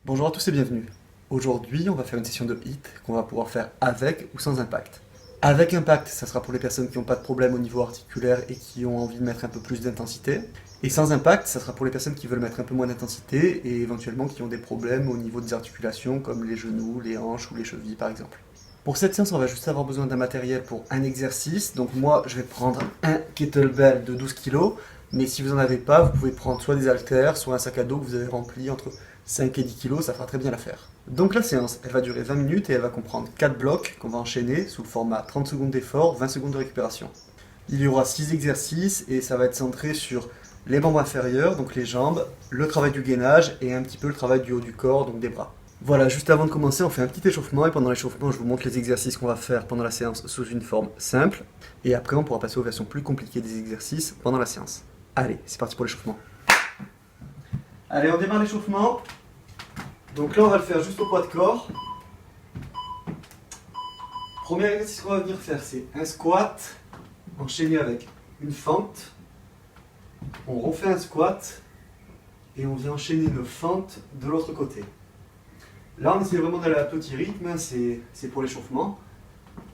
Bonjour à tous et bienvenue. Aujourd'hui, on va faire une session de HIIT qu'on va pouvoir faire avec ou sans impact. Avec impact, ça sera pour les personnes qui n'ont pas de problème au niveau articulaire et qui ont envie de mettre un peu plus d'intensité. Et sans impact, ça sera pour les personnes qui veulent mettre un peu moins d'intensité et éventuellement qui ont des problèmes au niveau des articulations comme les genoux, les hanches ou les chevilles par exemple. Pour cette séance, on va juste avoir besoin d'un matériel pour un exercice. Donc moi, je vais prendre un kettlebell de 12 kg. Mais si vous n'en avez pas, vous pouvez prendre soit des haltères, soit un sac à dos que vous avez rempli entre 5 et 10 kg, ça fera très bien l'affaire. Donc la séance, elle va durer 20 minutes et elle va comprendre 4 blocs qu'on va enchaîner sous le format 30 secondes d'effort, 20 secondes de récupération. Il y aura 6 exercices et ça va être centré sur les membres inférieurs, donc les jambes, le travail du gainage et un petit peu le travail du haut du corps, donc des bras. Voilà, juste avant de commencer, on fait un petit échauffement et pendant l'échauffement, je vous montre les exercices qu'on va faire pendant la séance sous une forme simple. Et après, on pourra passer aux versions plus compliquées des exercices pendant la séance. Allez, c'est parti pour l'échauffement. Allez, on démarre l'échauffement. Donc là, on va le faire juste au poids de corps. Premier exercice qu'on va venir faire, c'est un squat enchaîné avec une fente. On refait un squat et on vient enchaîner une fente de l'autre côté. Là, on essaie vraiment d'aller à petit rythme, hein, c'est pour l'échauffement.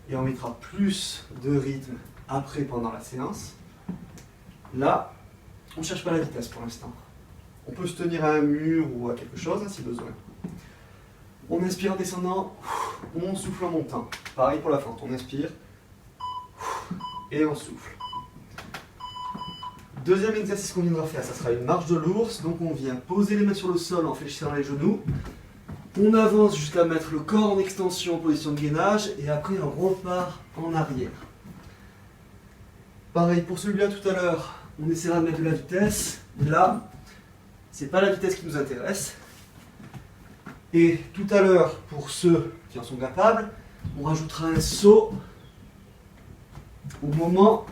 Et on mettra plus de rythme après pendant la séance. Là, on ne cherche pas la vitesse pour l'instant. On peut se tenir à un mur ou à quelque chose hein, si besoin. On inspire en descendant, on souffle en montant. Pareil pour la fente, on inspire et on souffle. Deuxième exercice qu'on viendra faire, ça sera une marche de l'ours. Donc on vient poser les mains sur le sol en fléchissant les genoux. On avance jusqu'à mettre le corps en extension en position de gainage et après on repart en arrière. Pareil pour celui-là tout à l'heure, on essaiera de mettre de la vitesse. Là, c'est pas la vitesse qui nous intéresse. Et tout à l'heure, pour ceux qui en sont capables, on rajoutera un saut au moment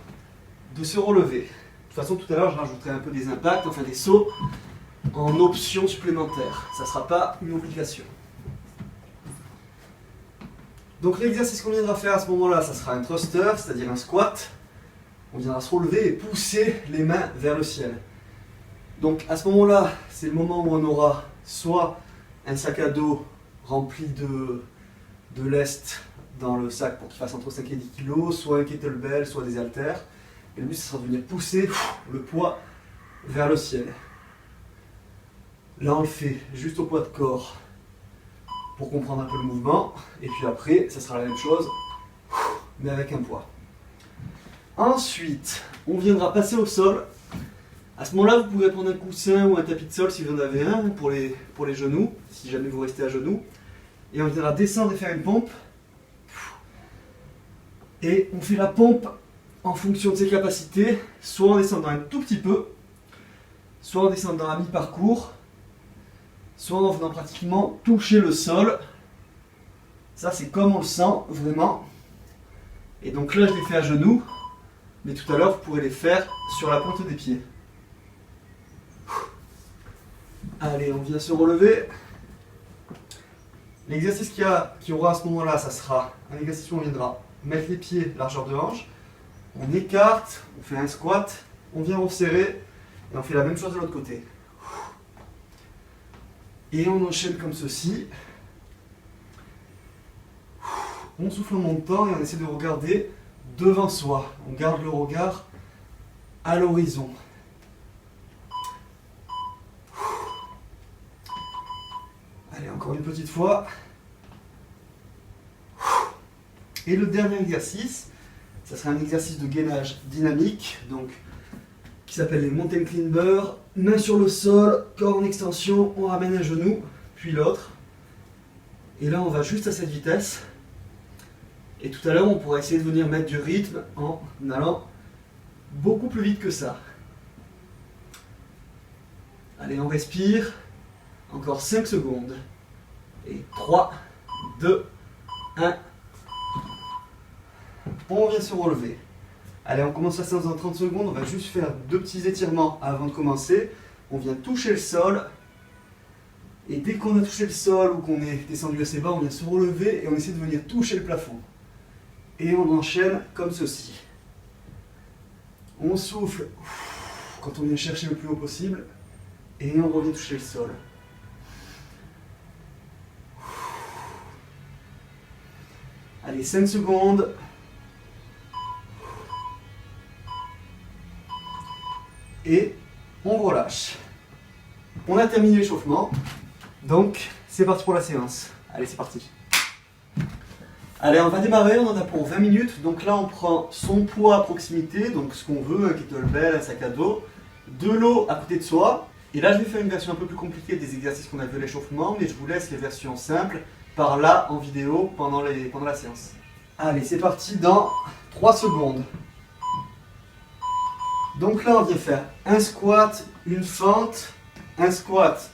de se relever. De toute façon, tout à l'heure, je rajouterai un peu des impacts, enfin des sauts, en option supplémentaire. Ça ne sera pas une obligation. Donc l'exercice qu'on viendra faire à ce moment-là, ça sera un thruster, c'est-à-dire un squat. On viendra se relever et pousser les mains vers le ciel. Donc à ce moment-là, c'est le moment où on aura soit un sac à dos rempli de lest dans le sac pour qu'il fasse entre 5 et 10 kg, soit un kettlebell, soit des haltères. Et le but, ce sera de venir pousser le poids vers le ciel. Là, on le fait juste au poids de corps pour comprendre un peu le mouvement. Et puis après, ça sera la même chose, mais avec un poids. Ensuite, on viendra passer au sol. À ce moment-là, vous pouvez prendre un coussin ou un tapis de sol si vous en avez un pour les genoux, si jamais vous restez à genoux. Et on viendra descendre et faire une pompe. Et on fait la pompe en fonction de ses capacités, soit en descendant un tout petit peu, soit en descendant à mi-parcours, soit en venant pratiquement toucher le sol. Ça, c'est comme on le sent, vraiment. Et donc là, je l'ai fait à genoux, mais tout à l'heure, vous pourrez les faire sur la pointe des pieds. Allez, on vient se relever. L'exercice qu'il y aura à ce moment-là, ça sera un exercice où on viendra mettre les pieds largeur de hanche. On écarte, on fait un squat, on vient resserrer et on fait la même chose de l'autre côté. Et on enchaîne comme ceci. On souffle en montant et on essaie de regarder devant soi. On garde le regard à l'horizon. Allez, encore une petite fois. Et le dernier exercice, ça sera un exercice de gainage dynamique, donc qui s'appelle les mountain climbers. Main sur le sol, corps en extension, on ramène un genou, puis l'autre. Et là, on va juste à cette vitesse. Et tout à l'heure, on pourra essayer de venir mettre du rythme en allant beaucoup plus vite que ça. Allez, on respire. Encore 5 secondes. Et 3, 2, 1. On vient se relever. Allez, on commence la séance dans 30 secondes. On va juste faire 2 petits étirements avant de commencer. On vient toucher le sol. Et dès qu'on a touché le sol ou qu'on est descendu assez bas, on vient se relever et on essaie de venir toucher le plafond. Et on enchaîne comme ceci. On souffle quand on vient chercher le plus haut possible. Et on revient toucher le sol. Allez, 5 secondes. Et on relâche. On a terminé l'échauffement. Donc, c'est parti pour la séance. Allez, c'est parti. Allez, on va démarrer, on en a pour 20 minutes. Donc là, on prend son poids à proximité, donc ce qu'on veut, un kettlebell, un sac à dos, de l'eau à côté de soi. Et là, je vais faire une version un peu plus compliquée des exercices qu'on a vu à l'échauffement, mais je vous laisse les versions simples par là en vidéo pendant la séance. Allez, c'est parti dans 3 secondes. Donc là, on vient faire un squat, une fente, un squat,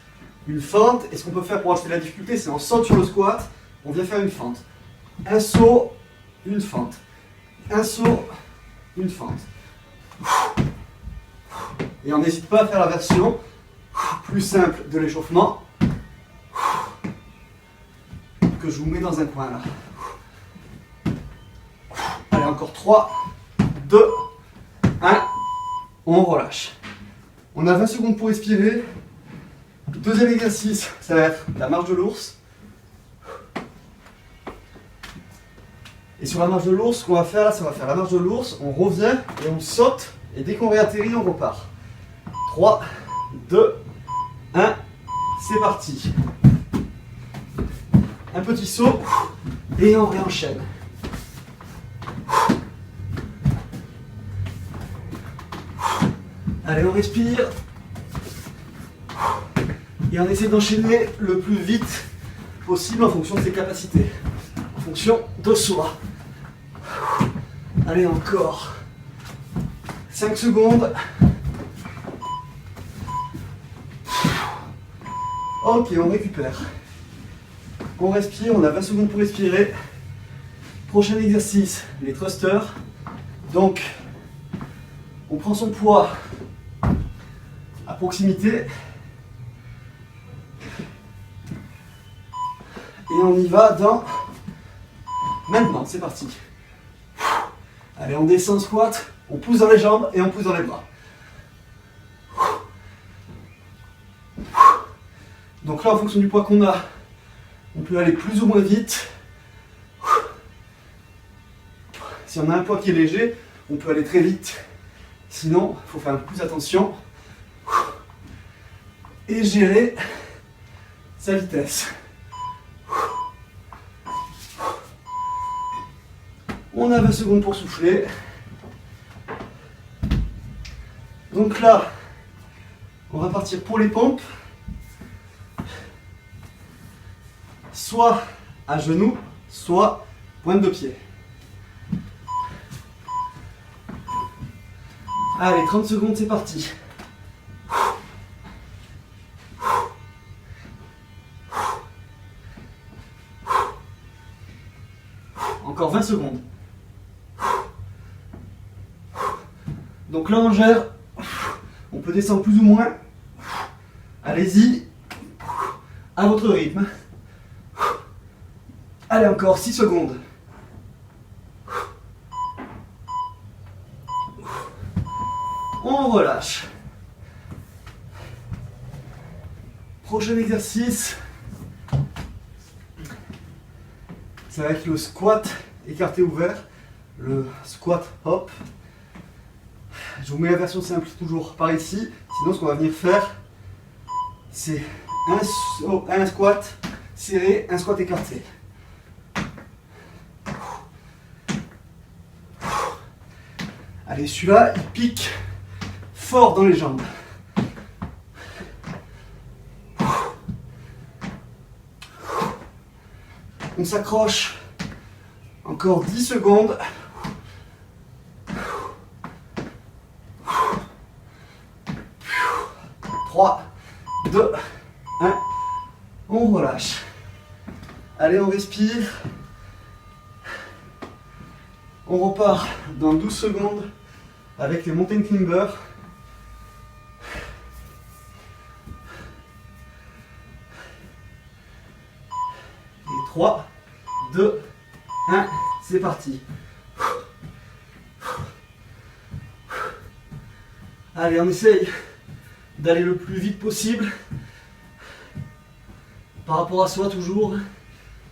une fente. Et ce qu'on peut faire pour ajouter la difficulté, c'est on saute sur le squat, on vient faire une fente. Un saut, une fente. Un saut, une fente. Et on n'hésite pas à faire la version plus simple de l'échauffement que je vous mets dans un coin là. Allez, encore 3, 2, 1, on relâche. On a 20 secondes pour respirer. Deuxième exercice, ça va être la marche de l'ours. Et sur la marche de l'ours, ce qu'on va faire là, c'est on va faire la marche de l'ours, on revient et on saute, et dès qu'on réatterrit, on repart. 3, 2, 1, c'est parti. Un petit saut, et on réenchaîne. Allez, on respire. Et on essaie d'enchaîner le plus vite possible en fonction de ses capacités, en fonction de soi. Allez, encore 5 secondes. Ok, on récupère. On respire, on a 20 secondes pour respirer. Prochain exercice, les thrusters. Donc, on prend son poids à proximité. Et on y va dans... Maintenant, c'est parti. Allez, on descend squat, on pousse dans les jambes et on pousse dans les bras. Donc là, en fonction du poids qu'on a, on peut aller plus ou moins vite. Si on a un poids qui est léger, on peut aller très vite. Sinon, il faut faire plus attention et gérer sa vitesse. On a 20 secondes pour souffler. Donc là, on va partir pour les pompes. Soit à genoux, soit pointe de pied. Allez, 30 secondes, c'est parti. Encore 20 secondes. Donc là, on gère. On peut descendre plus ou moins. Allez-y. À votre rythme. Allez, encore 6 secondes. On relâche. Prochain exercice. Ça va être le squat écarté ouvert. Le squat hop. Je vous mets la version simple toujours par ici. Sinon, ce qu'on va venir faire, c'est un squat serré, un squat écarté. Allez, celui-là, il pique fort dans les jambes. On s'accroche. Encore 10 secondes. 3, 2, 1. On relâche. Allez, on respire. On repart dans 12 secondes avec les mountain climbers. Et 3, 2, 1, c'est parti. Allez, on essaye d'aller le plus vite possible. Par rapport à soi toujours.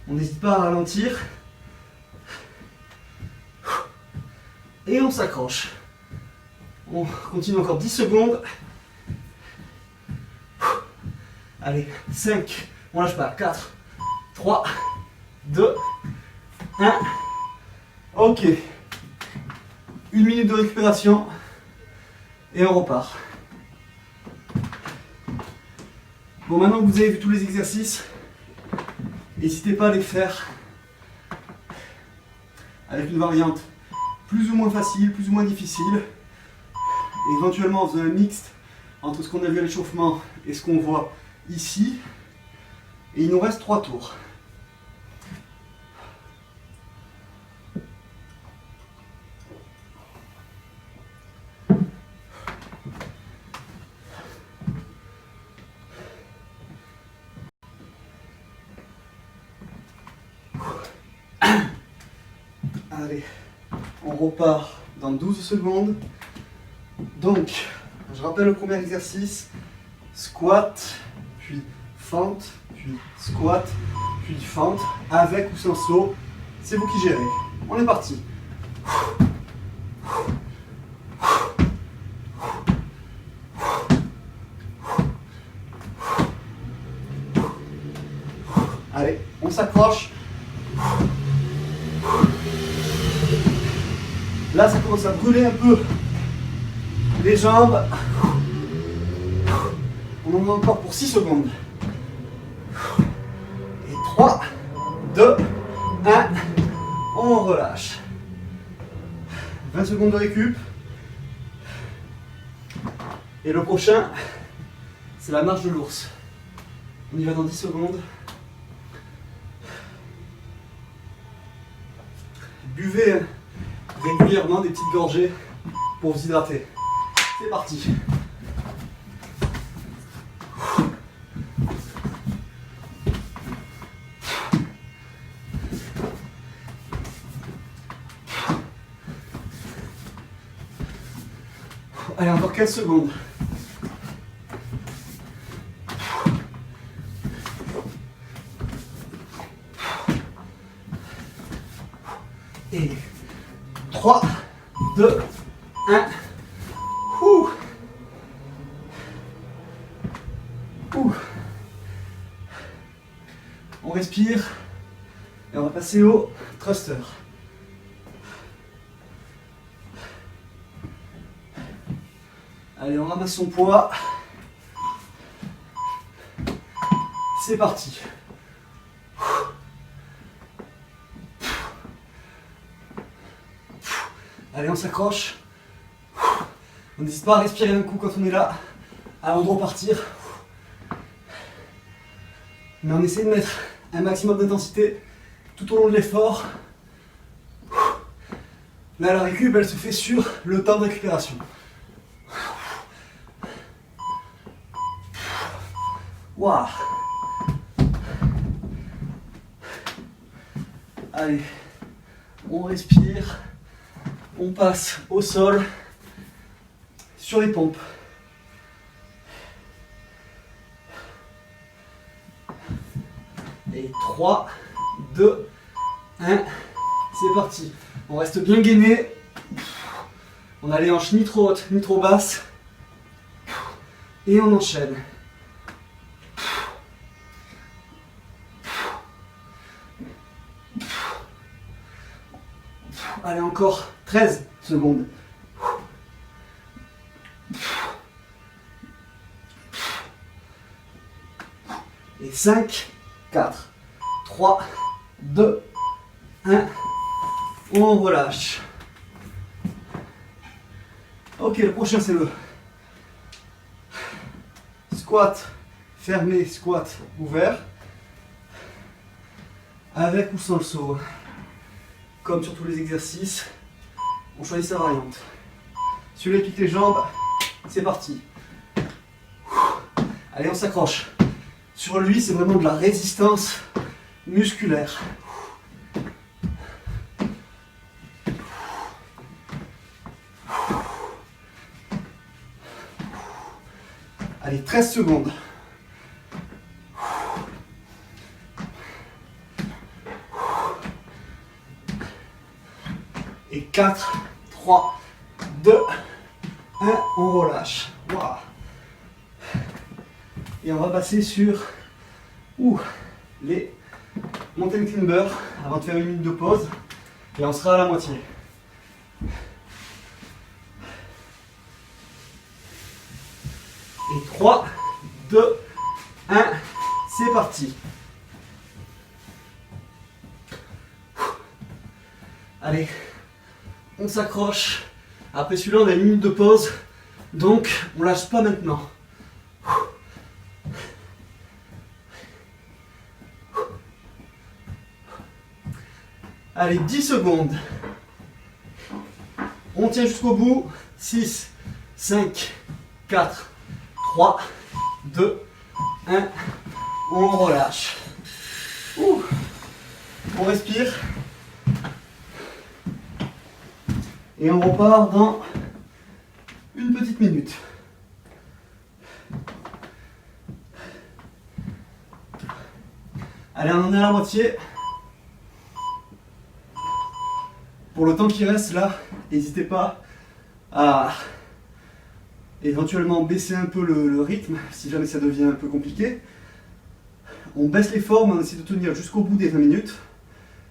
On n'hésite pas à ralentir. Et on s'accroche. On continue encore 10 secondes. Allez, 5, on lâche pas. 4, 3, 2, 1. Ok. 1 minute de récupération. Et on repart. Bon, maintenant que vous avez vu tous les exercices, n'hésitez pas à les faire avec une variante plus ou moins facile, plus ou moins difficile. Et éventuellement en faisant un mixte entre ce qu'on a vu à l'échauffement et ce qu'on voit ici. Et il nous reste 3 tours. Allez, on repart dans 12 secondes. Donc, je rappelle le premier exercice, squat, puis fente, puis squat, puis fente, avec ou sans saut. C'est vous qui gérez. On est parti. Allez, on s'accroche. Là, ça commence à brûler un peu les jambes. On en a encore pour 6 secondes. Et 3, 2, 1. On relâche. 20 secondes de récup. Et le prochain, c'est la marche de l'ours. On y va dans 10 secondes. Buvez régulièrement des petites gorgées pour vous hydrater. C'est parti. Allez, encore 15 secondes. Et 3, 2, 1. Ouh. Ouh. On respire et on va passer au thruster. Allez, on ramasse son poids. C'est parti. Allez, on s'accroche. On n'hésite pas à respirer un coup quand on est là, avant de repartir. Mais on essaie de mettre un maximum d'intensité tout au long de l'effort. Là, la récup, elle se fait sur le temps de récupération. Waouh! Allez, on respire, on passe au sol sur les pompes. Et 3, 2, 1, c'est parti. On reste bien gainé. On a les hanches ni trop hautes ni trop basses. Et on enchaîne. Allez, encore 13 secondes. Et 5, 4, 3, 2, 1. On relâche. Ok, le prochain c'est le squat fermé, squat ouvert. Avec ou sans le saut. Comme sur tous les exercices, on choisit sa variante. Celui-là pique les jambes, c'est parti. Allez, on s'accroche. Sur lui, c'est vraiment de la résistance musculaire. Allez, 13 secondes. Et 4, 3, 2, 1, on relâche. Wow. Et on va passer sur les mountain climbers avant de faire 1 minute de pause. Et on sera à la moitié. Et 3, 2, 1, c'est parti. Allez, on s'accroche. Après celui-là, on a 1 minute de pause. Donc, on lâche pas maintenant. Allez, 10 secondes. On tient jusqu'au bout. 6, 5, 4, 3, 2, 1. On relâche. On respire. Et on repart dans une petite minute. Allez, on en est à la moitié. Pour le temps qui reste là, n'hésitez pas à éventuellement baisser un peu le rythme si jamais ça devient un peu compliqué. On baisse l'effort, mais on essaie de tenir jusqu'au bout des 20 minutes.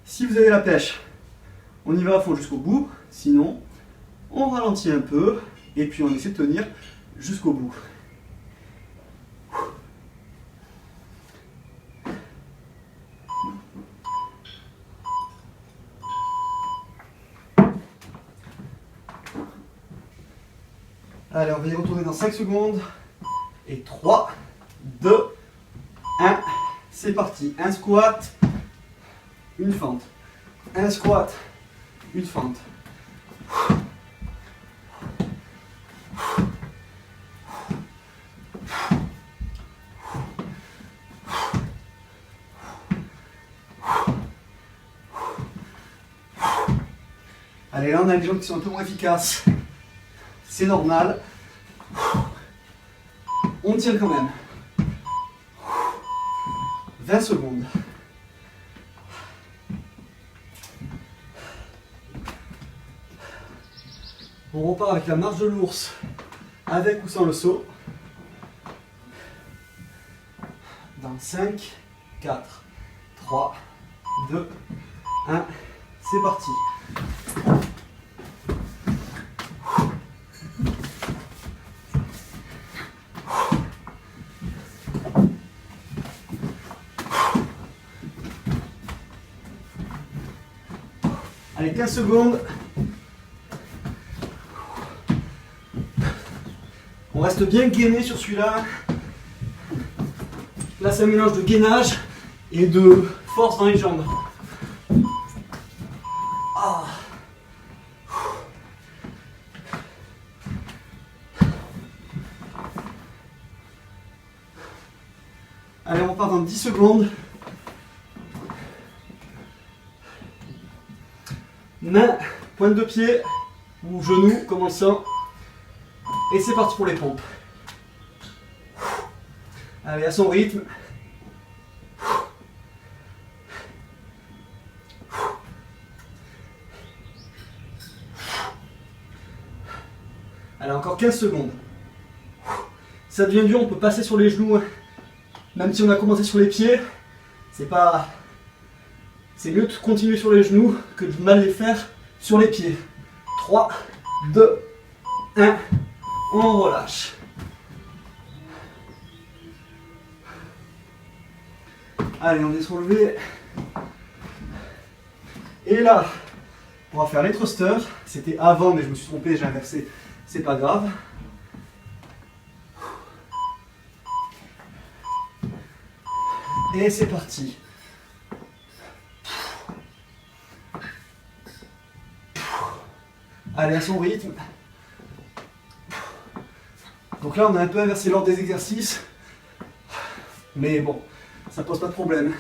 Si vous avez la pêche, on y va à fond jusqu'au bout. Sinon, on ralentit un peu et puis on essaie de tenir jusqu'au bout. Allez, on va y retourner dans 5 secondes. Et 3, 2, 1. C'est parti. Un squat, une fente. Un squat, une fente. Allez, là on a les jambes qui sont un peu moins efficaces. C'est normal. On tient quand même. 20 secondes. On repart avec la marche de l'ours, avec ou sans le saut. Dans 5, 4, 3, 2, 1. C'est parti. Allez, 15 secondes. On reste bien gainé sur celui-là. Là, c'est un mélange de gainage et de force dans les jambes. Ah. Allez, on repart dans 10 secondes. Main, pointe de pied ou genou, comme on le sent. Et c'est parti pour les pompes. Allez, à son rythme. Allez, encore 15 secondes. Ça devient dur, on peut passer sur les genoux. Même si on a commencé sur les pieds, c'est mieux de continuer sur les genoux que de mal les faire sur les pieds. 3, 2, 1, on relâche. Allez, on est relevé. Et là, on va faire les thrusters. C'était avant, mais je me suis trompé, j'ai inversé. C'est pas grave. Et c'est parti. Allez, à son rythme. Donc là, on a un peu inversé l'ordre des exercices. Mais bon, ça pose pas de problème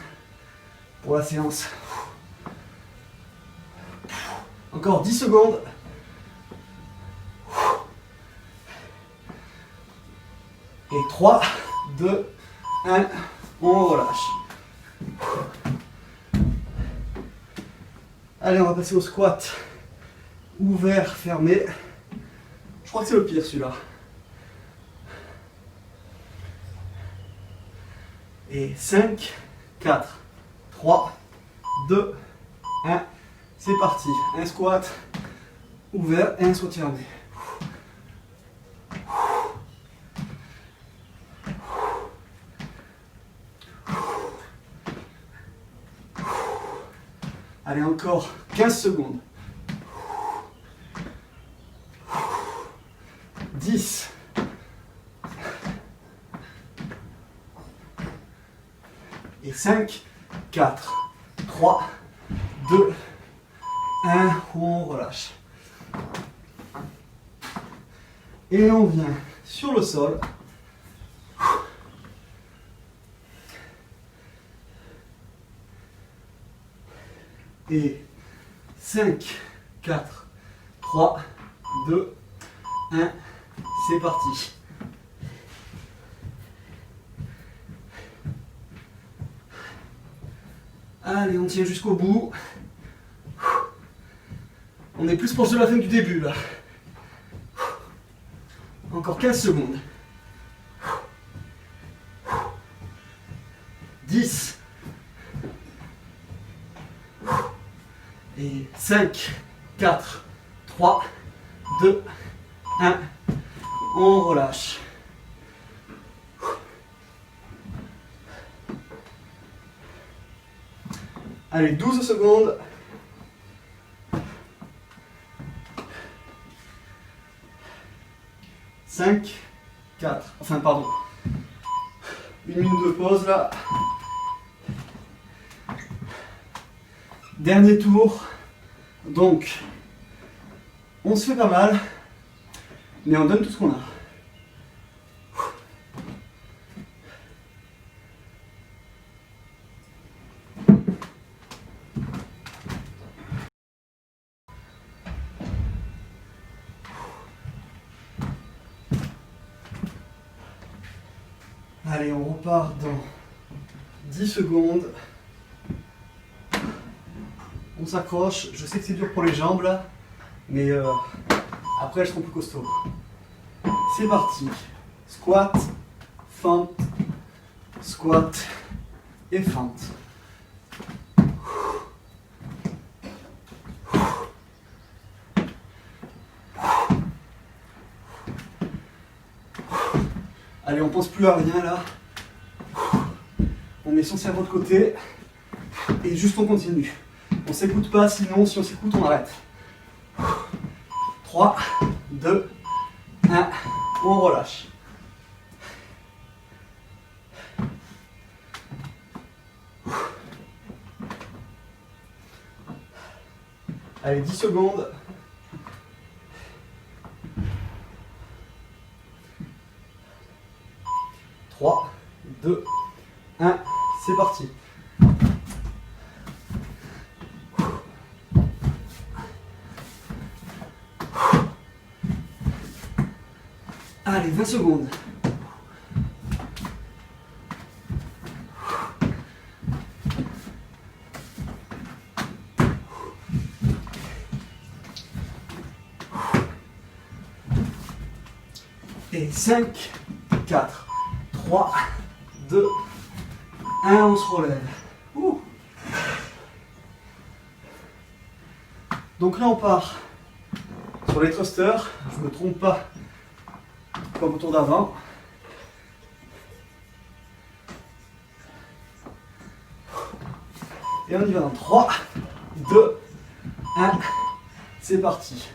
pour la séance. Encore 10 secondes. Et 3, 2, 1, on relâche. Allez, on va passer au squat ouvert, fermé. Je crois que c'est le pire celui-là. Et 5, 4, 3, 2, 1. C'est parti. Un squat ouvert et un squat fermé. Allez, encore 15 secondes. 10. Et 5, 4, 3, 2, 1. On relâche. Et on vient sur le sol. Et 5, 4, 3, 2, 1. C'est parti. Allez, on tient jusqu'au bout. On est plus proche de la fin que du début là. Encore 15 secondes. 10. Et 5, 4, 3, 2, 1. On relâche. Allez, 12 secondes. 5, 4, enfin pardon. 1 minute de pause là. Dernier tour. Donc, on se fait pas mal, mais on donne tout ce qu'on a. Allez, on repart dans 10 secondes. On s'accroche. Je sais que c'est dur pour les jambes là, mais après elles seront plus costauds. C'est parti. Squat, fente, squat et fente. Allez, on pense plus à rien là. On met son cerveau de côté et juste on continue. On s'écoute pas, sinon si on s'écoute, on arrête. 3, 2, 1, on relâche. Allez, 10 secondes. 3, 2, 1, c'est parti. Allez, 20 secondes. Et 5, 4, 3, 2, 1, on se relève. Ouh. Donc là on part sur les thrusters, je ne me trompe pas comme au tour d'avant. Et on y va dans 3, 2, 1, c'est parti.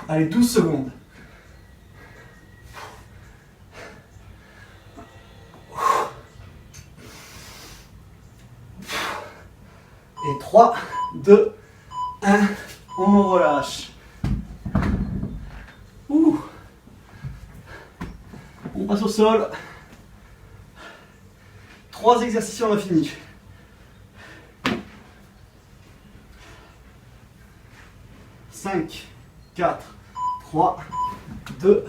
Allez, 12 secondes. Et 3, 2, 1, on relâche. Ouh. On passe au sol. 3 exercices et on a fini. « 5, 4, 3, 2,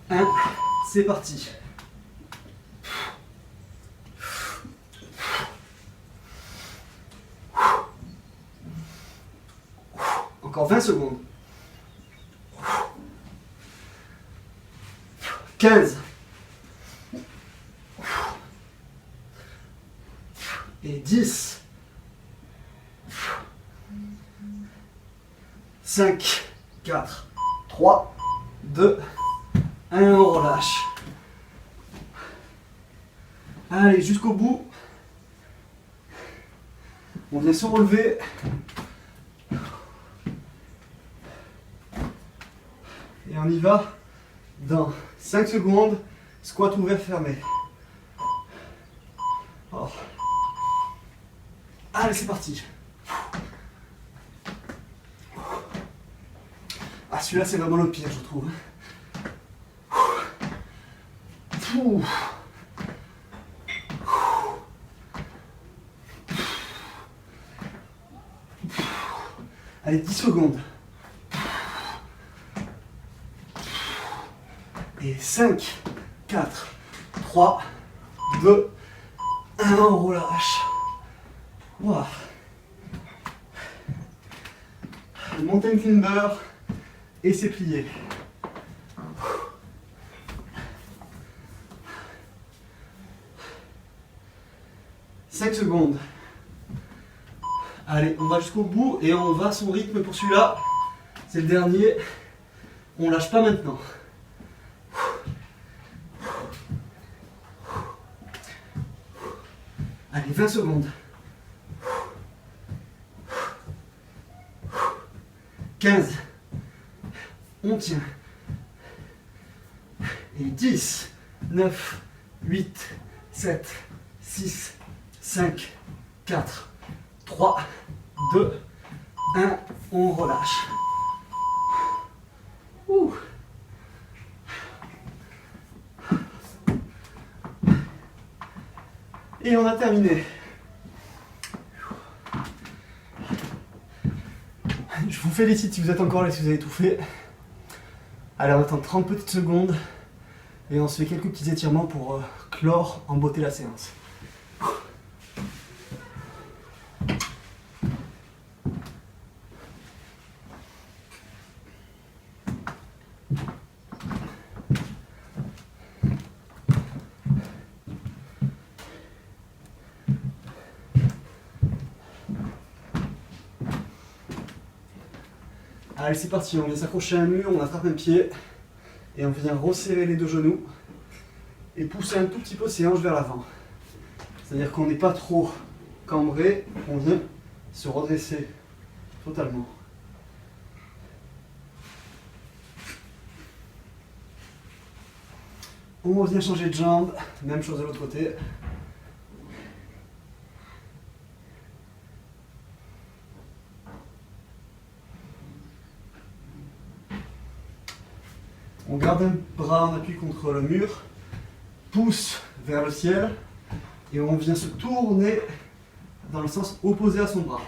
1. C'est parti. Encore 20 secondes. 15. Et 10. 5, 4, 3, 2, 1, on relâche. Allez, jusqu'au bout. On vient se relever. Et on y va dans 5 secondes. Squat ouvert, fermé. Oh. Allez, c'est parti. Ah, celui-là, c'est vraiment le pire, je trouve. Ouh. Allez, 10 secondes. Et 5, 4, 3, 2, 1, on relâche. Wow. Mountain climber et c'est plié. « 5 secondes. Allez, on va jusqu'au bout et on va à son rythme pour celui-là. C'est le dernier. On lâche pas maintenant. Allez, 20 secondes. 15. On tient. Et 10, 9, 8, 7, 6, 5, 4, 3, 2, 1. On relâche. Ouh. Et on a terminé. Je vous félicite si vous êtes encore là, si vous avez tout fait. Allez, on attend 30 petites secondes et on se fait quelques petits étirements pour clore en beauté la séance. Allez, c'est parti, on vient s'accrocher à un mur, on attrape un pied et on vient resserrer les deux genoux et pousser un tout petit peu ses hanches vers l'avant. C'est-à-dire qu'on n'est pas trop cambré, on vient se redresser totalement. On vient changer de jambe, même chose de l'autre côté. On garde un bras en appui contre le mur, pousse vers le ciel et on vient se tourner dans le sens opposé à son bras.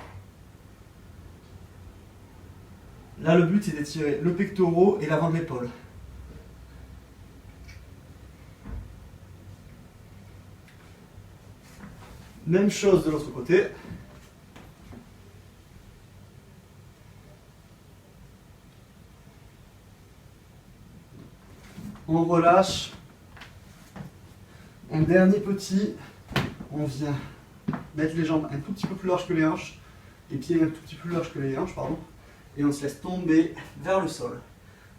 Là, le but c'est d'étirer le pectoral et l'avant de l'épaule. Même chose de l'autre côté. On relâche. Un dernier petit. On vient mettre les jambes un tout petit peu plus larges que les hanches. Les pieds un tout petit peu plus larges que les hanches, pardon. Et on se laisse tomber vers le sol.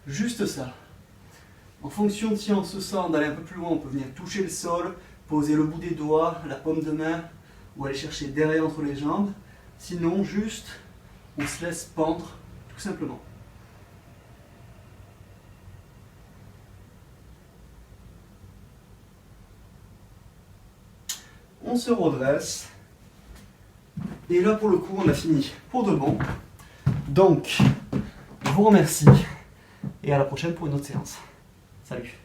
Juste ça. En fonction de si on se sent d'aller un peu plus loin, on peut venir toucher le sol, poser le bout des doigts, la paume de main, ou aller chercher derrière entre les jambes. Sinon, juste, on se laisse pendre, tout simplement. On se redresse. Et là, pour le coup, on a fini pour de bon. Donc, je vous remercie. Et à la prochaine pour une autre séance. Salut.